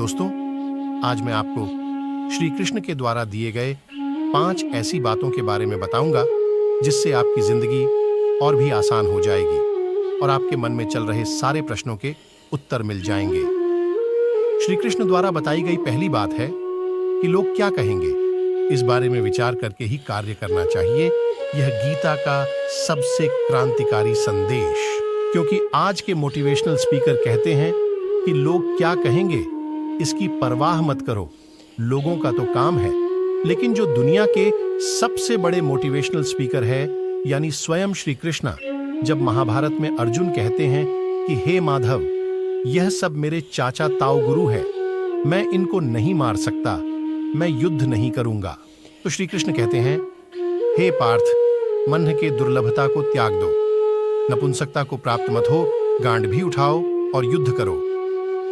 दोस्तों, आज मैं आपको श्री कृष्ण के द्वारा दिए गए 5 ऐसी बातों के बारे में बताऊंगा जिससे आपकी जिंदगी और भी आसान हो जाएगी और आपके मन में चल रहे सारे प्रश्नों के उत्तर मिल जाएंगे। श्री कृष्ण द्वारा बताई गई पहली बात है कि लोग क्या कहेंगे। इस बारे में विचार करके ही कार्य करना चाहिए। यह गीता का सबसे क्रांतिकारी संदेश, क्योंकि आज के मोटिवेशनल स्पीकर कहते हैं कि लोग क्या कहेंगे इसकी परवाह मत करो, लोगों का तो काम है। लेकिन जो दुनिया के सबसे बड़े मोटिवेशनल स्पीकर है यानी स्वयं श्री कृष्ण, जब महाभारत में अर्जुन कहते हैं कि हे माधव, यह सब मेरे चाचा ताऊ गुरु है, मैं इनको नहीं मार सकता, मैं युद्ध नहीं करूंगा, तो श्री कृष्ण कहते हैं हे पार्थ, मन के दुर्लभता को त्याग दो, नपुंसकता को प्राप्त मत हो, गांड भी उठाओ और युद्ध करो,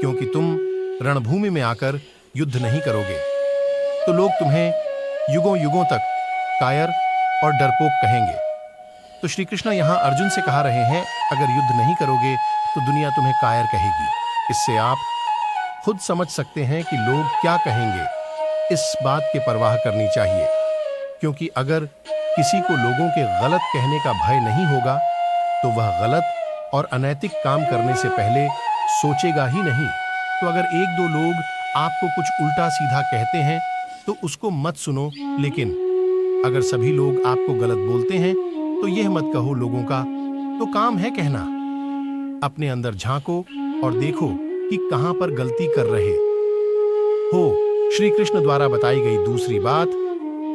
क्योंकि तुम रणभूमि में आकर युद्ध नहीं करोगे तो लोग तुम्हें युगों युगों तक कायर और डरपोक कहेंगे। तो श्री कृष्ण यहां अर्जुन से कहा रहे हैं, अगर युद्ध नहीं करोगे तो दुनिया तुम्हें कायर कहेगी। इससे आप खुद समझ सकते हैं कि लोग क्या कहेंगे। इस बात की परवाह करनी चाहिए, क्योंकि अगर किसी को लोगों के गलत कहने का भय नहीं होगा तो वह गलत और अनैतिक काम करने से पहले सोचेगा ही नहीं। तो अगर एक दो लोग आपको कुछ उल्टा सीधा कहते हैं तो उसको मत सुनो, लेकिन अगर सभी लोग आपको गलत बोलते हैं तो यह मत कहो लोगों का तो काम है कहना। अपने अंदर झांको और देखो कि कहां पर गलती कर रहे हो। श्री कृष्ण द्वारा बताई गई दूसरी बात,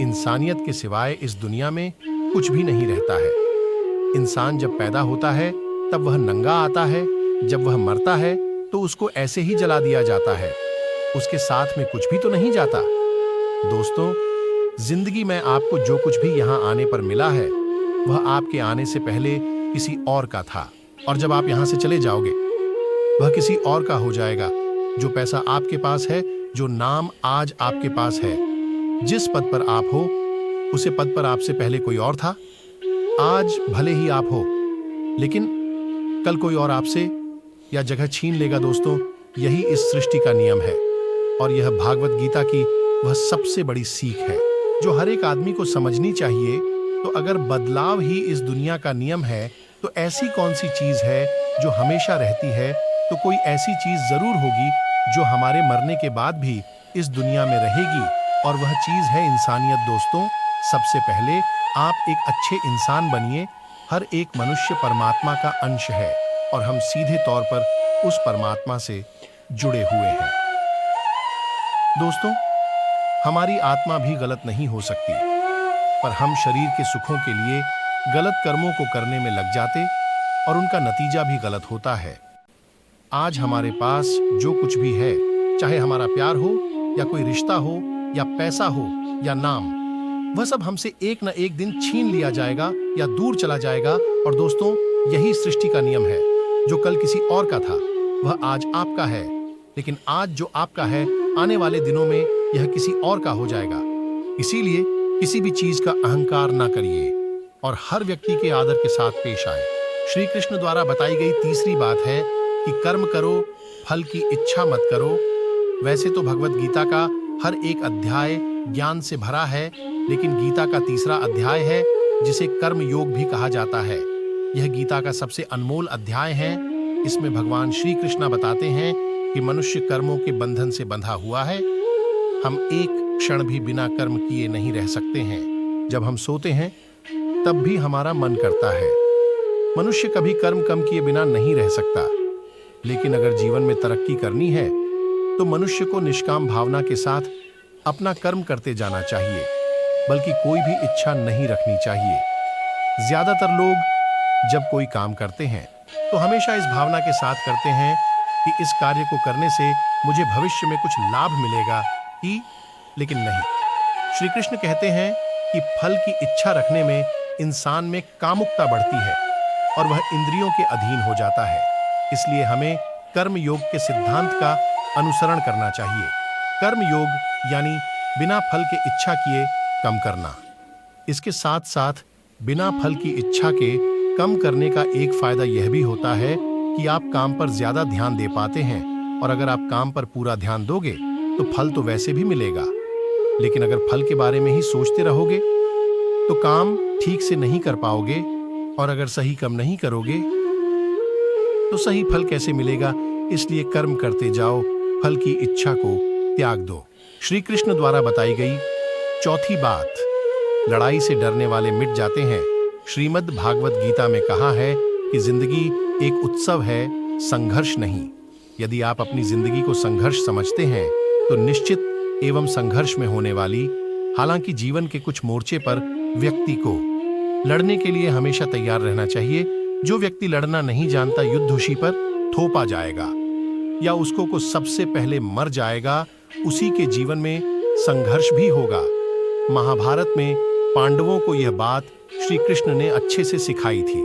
इंसानियत के सिवाय इस दुनिया में कुछ भी नहीं रहता है। इंसान जब पैदा होता है तब वह नंगा आता है, जब वह मरता है तो उसको ऐसे ही जला दिया जाता है, उसके साथ में कुछ भी तो नहीं जाता। दोस्तों, जिंदगी में आपको जो कुछ भी यहां आने पर मिला है वह आपके आने से पहले किसी और का था, और जब आप यहां से चले जाओगे वह किसी और का हो जाएगा। जो पैसा आपके पास है, जो नाम आज आपके पास है, जिस पद पर आप हो उसे पद पर आपसे पहले कोई और था। आज भले ही आप हो, लेकिन कल कोई और आपसे या जगह छीन लेगा। दोस्तों, यही इस सृष्टि का नियम है, और यह भागवत गीता की वह सबसे बड़ी सीख है जो हर एक आदमी को समझनी चाहिए। तो अगर बदलाव ही इस दुनिया का नियम है तो ऐसी कौन सी चीज है जो हमेशा रहती है? तो कोई ऐसी चीज जरूर होगी जो हमारे मरने के बाद भी इस दुनिया में रहेगी, और वह चीज है इंसानियत। दोस्तों, सबसे पहले आप एक अच्छे इंसान बनिए। हर एक मनुष्य परमात्मा का अंश है और हम सीधे तौर पर उस परमात्मा से जुड़े हुए हैं। दोस्तों, हमारी आत्मा भी गलत नहीं हो सकती, पर हम शरीर के सुखों के लिए गलत कर्मों को करने में लग जाते और उनका नतीजा भी गलत होता है। आज हमारे पास जो कुछ भी है, चाहे हमारा प्यार हो या कोई रिश्ता हो या पैसा हो या नाम, वह सब हमसे एक न एक दिन छीन लिया जाएगा या दूर चला जाएगा। और दोस्तों, यही सृष्टि का नियम है। जो कल किसी और का था वह आज आपका है, लेकिन आज जो आपका है आने वाले दिनों में यह किसी और का हो जाएगा। इसीलिए किसी भी चीज का अहंकार ना करिए और हर व्यक्ति के आदर के साथ पेश आए। श्री कृष्ण द्वारा बताई गई तीसरी बात है कि कर्म करो, फल की इच्छा मत करो। वैसे तो भगवत गीता का हर एक अध्याय ज्ञान से भरा है, लेकिन गीता का तीसरा अध्याय है जिसे कर्म योग भी कहा जाता है। यह गीता का सबसे अनमोल अध्याय है। इसमें भगवान श्री कृष्ण बताते हैं कि मनुष्य कर्मों के बंधन से बंधा हुआ है। हम एक क्षण भी बिना कर्म किए नहीं रह सकते हैं। जब हम सोते हैं तब भी हमारा मन करता है। मनुष्य कभी कर्म कम किए बिना नहीं रह सकता, लेकिन अगर जीवन में तरक्की करनी है तो मनुष्य को निष्काम भावना के साथ अपना कर्म करते जाना चाहिए, बल्कि कोई भी इच्छा नहीं रखनी चाहिए। ज्यादातर लोग जब कोई काम करते हैं तो हमेशा इस भावना के साथ करते हैं कि इस कार्य को करने से मुझे भविष्य में कुछ लाभ मिलेगा ही, लेकिन नहीं। श्री कृष्ण कहते हैं कि फल की इच्छा रखने में इंसान में कामुकता बढ़ती है और वह इंद्रियों के अधीन हो जाता है। इसलिए हमें कर्म योग के सिद्धांत का अनुसरण करना चाहिए। कर्म योग यानी बिना फल के इच्छा किए कम करना। इसके साथ साथ बिना फल की इच्छा के कम करने का एक फायदा यह भी होता है कि आप काम पर ज्यादा ध्यान दे पाते हैं और अगर आप काम पर पूरा ध्यान दोगे तो फल तो वैसे भी मिलेगा, लेकिन अगर फल के बारे में ही सोचते रहोगे तो काम ठीक से नहीं कर पाओगे, और अगर सही कर्म नहीं करोगे तो सही फल कैसे मिलेगा। इसलिए कर्म करते जाओ, फल की इच्छा को त्याग दो। श्री कृष्ण द्वारा बताई गई चौथी बात, लड़ाई से डरने वाले मिट जाते हैं। श्रीमद् भागवत गीता में कहा है कि जिंदगी एक उत्सव है, संघर्ष नहीं। यदि आप अपनी जिंदगी को संघर्ष समझते हैं तो निश्चित एवं संघर्ष में होने वाली, हालांकि जीवन के कुछ मोर्चे पर व्यक्ति को लड़ने के लिए हमेशा तैयार रहना चाहिए। जो व्यक्ति लड़ना नहीं जानता, युद्ध उसी पर थोपा जाएगा या उसको को सबसे पहले मर जाएगा। उसी के जीवन में संघर्ष भी होगा। महाभारत में पांडवों को यह बात श्री कृष्ण ने अच्छे से सिखाई थी।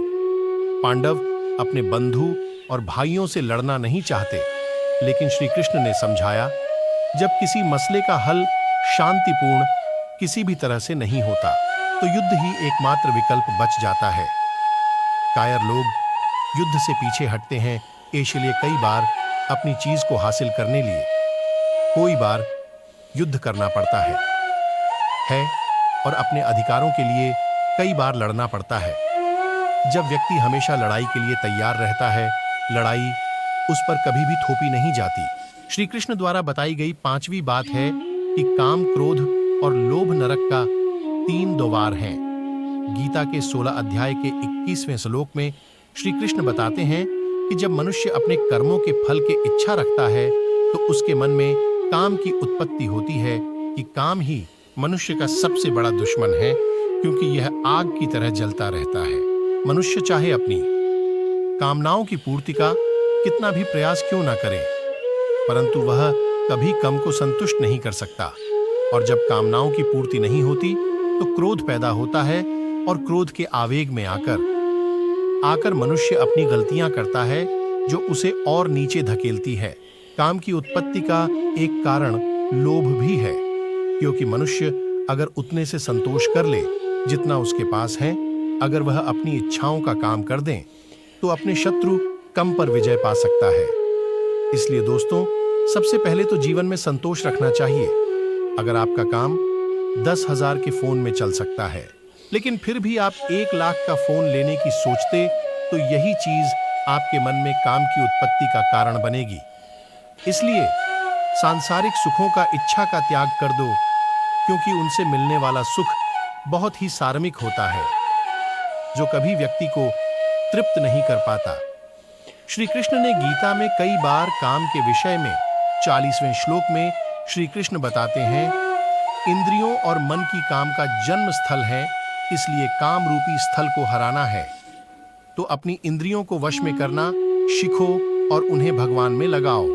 पांडव अपने बंधु और भाइयों से लड़ना नहीं चाहते, लेकिन श्री कृष्ण ने समझाया, जब किसी मसले का हल शांतिपूर्ण किसी भी तरह से नहीं होता तो युद्ध ही एकमात्र विकल्प बच जाता है। कायर लोग युद्ध से पीछे हटते हैं, इसलिए कई बार अपनी चीज को हासिल करने लिए कोई बार युद्ध करना पड़ता है और अपने अधिकारों के लिए कई बार लड़ना पड़ता है। जब व्यक्ति हमेशा लड़ाई के लिए तैयार रहता है, लड़ाई उस पर कभी भी थोपी नहीं जाती। श्री कृष्ण द्वारा बताई गई पांचवी बात है कि काम, क्रोध और लोभ नरक का 3 द्वार हैं। गीता के 16 अध्याय के 21वें श्लोक में श्री कृष्ण बताते हैं कि जब मनुष्य अपने कर्मों के फल की इच्छा रखता है तो उसके मन में काम की उत्पत्ति होती है कि काम ही मनुष्य का सबसे बड़ा दुश्मन है, क्योंकि यह आग की तरह जलता रहता है। मनुष्य चाहे अपनी कामनाओं की पूर्ति का कितना भी प्रयास क्यों ना करे, परंतु वह कभी काम को संतुष्ट नहीं कर सकता। और जब कामनाओं की पूर्ति नहीं होती तो क्रोध पैदा होता है, और क्रोध के आवेग में आकर मनुष्य अपनी गलतियां करता है जो उसे और नीचे धकेलती है। काम की उत्पत्ति का एक कारण लोभ भी है, क्योंकि मनुष्य अगर उतने से संतोष कर ले जितना उसके पास है, अगर वह अपनी इच्छाओं का काम कर दें तो अपने शत्रु कम पर विजय पा सकता है। इसलिए दोस्तों, सबसे पहले तो जीवन में संतोष रखना चाहिए। अगर आपका काम 10,000 के फोन में चल सकता है, लेकिन फिर भी आप 1 लाख का फोन लेने की सोचते, तो यही चीज आपके मन में काम की उत्पत्ति का कारण बनेगी। इसलिए सांसारिक सुखों का इच्छा का त्याग कर दो, क्योंकि उनसे मिलने वाला सुख बहुत ही सार्मिक होता है, जो कभी व्यक्ति को तृप्त नहीं कर पाता। श्री कृष्ण ने गीता में कई बार काम के विषय में 40वें श्लोक में श्री कृष्ण बताते हैं, इंद्रियों और मन की काम का जन्म स्थल है, इसलिए काम रूपी स्थल को हराना है तो अपनी इंद्रियों को वश में करना सीखो और उन्हें भगवान में लगाओ।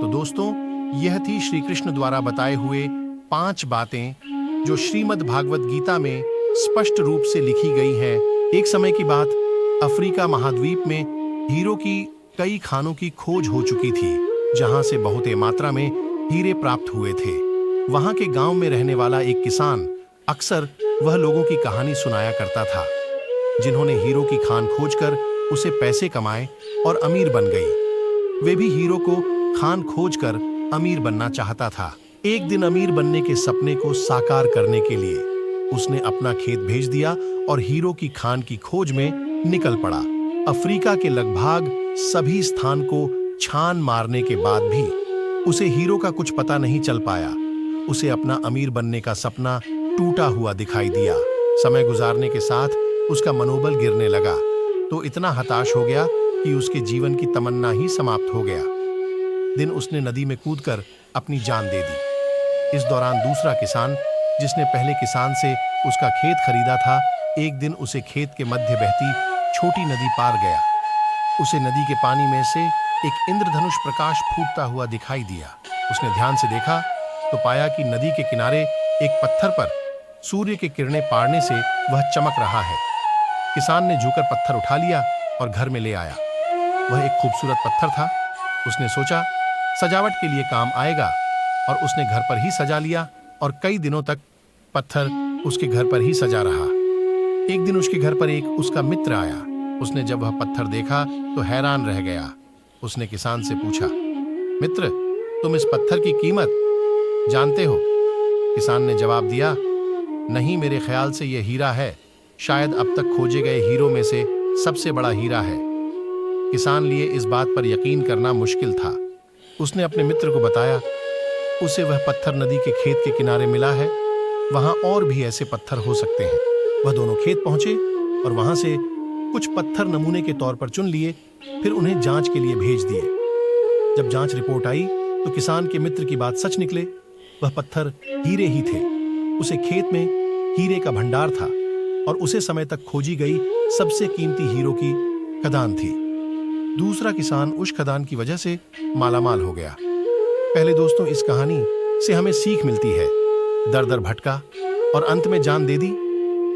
तो दोस्तों, यह थी श्री कृष्ण द्वारा बताए हुए 5 बातें जो श्रीमद् भागवत गीता में स्पष्ट रूप से लिखी गई हैं। एक समय की बात, अफ्रीका महाद्वीप में हीरो की कई खानों की खोज हो चुकी थी, जहां से बहुत मात्रा में हीरे प्राप्त हुए थे। वहां के गांव में रहने वाला एक किसान अक्सर वह लोगों की कहानी सुनाया करता था, जिन्होंने हीरो की खान खोजकर उसे पैसे कमाए और अमीर बन गई। वे भी हीरो को खान खोजकर अमीर बनना चाहता था। एक दिन अमीर बनने के सपने को साकार करने के लिए उसने अपना खेत भेज दिया और हीरो की खान की खोज में निकल पड़ा। अफ्रीका के लगभग सभी स्थान को छान मारने के बाद भी उसे हीरो का कुछ पता नहीं चल पाया। उसे अपना अमीर बनने का सपना टूटा हुआ दिखाई दिया। समय गुजारने के साथ उसका मनोबल गिरने लगा, तो इतना हताश हो गया कि उसके जीवन की तमन्ना ही समाप्त हो गया। दिन उसने नदी में कूदकर अपनी जान दे दी। इस दौरान दूसरा किसान, जिसने पहले किसान से उसका खेत खरीदा था, एक दिन उसे खेत के मध्य बहती छोटी नदी पार गया। उसे नदी के पानी में से एक इंद्रधनुष प्रकाश फूटता हुआ दिखाई दिया। उसने ध्यान से देखा तो पाया कि नदी के किनारे एक पत्थर पर सूर्य की किरणें पाड़ने से वह चमक रहा है। किसान ने झुककर पत्थर उठा लिया और घर में ले आया। वह एक खूबसूरत पत्थर था। उसने सोचा सजावट के लिए काम आएगा, और उसने घर पर ही सजा लिया और कई दिनों तक पत्थर उसके घर पर ही सजा रहा। एक दिन उसके घर पर एक उसका मित्र आया। उसने जब वह पत्थर देखा तो हैरान रह गया। उसने किसान से पूछा, मित्र, तुम इस पत्थर की कीमत जानते हो? किसान ने जवाब दिया, नहीं, मेरे ख्याल से यह हीरा है। शायद अब तक खोजे गए हीरों में से सबसे बड़ा हीरा है। किसान लिए इस बात पर यकीन करना मुश्किल था। उसने अपने मित्र को बताया, उसे वह पत्थर नदी के खेत के किनारे मिला है। वहां और भी ऐसे पत्थर हो सकते हैं। वह दोनों खेत पहुंचे और वहां से कुछ पत्थर नमूने के तौर पर चुन लिए, फिर उन्हें जांच के लिए भेज दिए। जब जांच रिपोर्ट आई तो किसान के मित्र की बात सच निकले। वह पत्थर हीरे ही थे। उसे खेत में हीरे का भंडार था और उसे समय तक खोजी गई सबसे कीमती हीरो की खदान थी। दूसरा किसान उस खदान की वजह से मालामाल हो गया। पहले दोस्तों, इस कहानी से हमें सीख मिलती है। दर दर भटका और अंत में जान दे दी,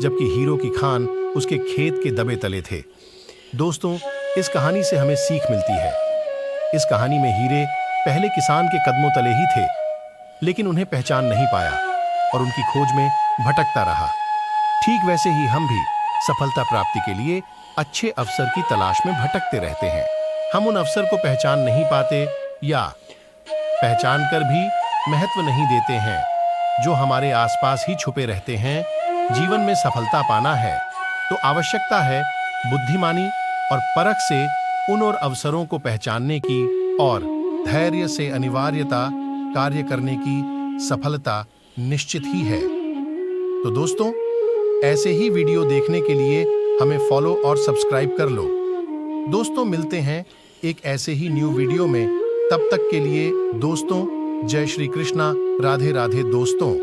जबकि हीरो की खान उसके खेत के दबे तले थे। दोस्तों, इस कहानी से हमें सीख मिलती है। इस कहानी में हीरे पहले किसान के कदमों तले ही थे, लेकिन उन्हें पहचान नहीं पाया और उनकी खोज में भटकता रहा। ठीक वैसे ही हम भी सफलता प्राप्ति के लिए अच्छे अवसर की तलाश में भटकते रहते हैं। हम उन अवसर को पहचान नहीं पाते या पहचान कर भी महत्व नहीं देते हैं जो हमारे आसपास ही छुपे रहते हैं। जीवन में सफलता पाना है तो आवश्यकता है बुद्धिमानी और परख से उन और अवसरों को पहचानने की और धैर्य से अनिवार्यता कार्य करने की सफलता निश्चित ही है। तो दोस्तों, ऐसे ही वीडियो देखने के लिए हमें फॉलो और सब्सक्राइब कर लो। दोस्तों, मिलते हैं एक ऐसे ही न्यू वीडियो में। तब तक के लिए दोस्तों, जय श्री कृष्णा, राधे राधे दोस्तों।